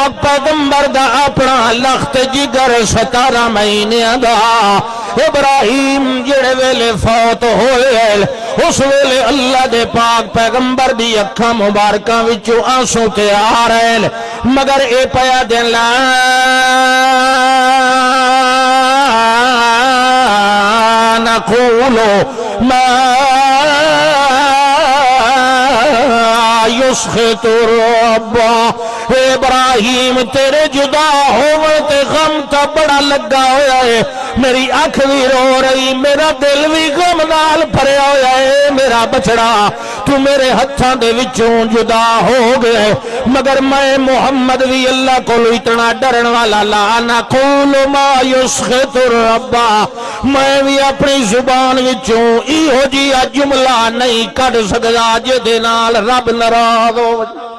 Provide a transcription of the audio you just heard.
پاک پیغمبر دا اپنا لخت جگر 17 مہینے دا ابراہیم جڑے ویلے فوت ہوئے اس ویلے اللہ دے پاک پیغمبر دی اکھاں مبارکاں وچوں آنسو تے آ رہے مگر اے پیا دن لا نقولو ما یسخط ربا ابراہیم تیرے جدا ہوئے تے غم تا بڑا لگا ہویا ہے میری آنکھ بھی رو رہی میرا دل بھی غم نال بھریا ہویا ہے میرا بچڑا تو میرے ہتھاں دے وچوں جدا ہو گئے مگر میں محمد بھی اللہ کو اتنا ڈرن والا لا نقول ما یسخط ربا میں بھی اپنی زبان وچوں ایہو جی جملہ نہیں کڈ سکدا جے دے نال رب ناراض ہو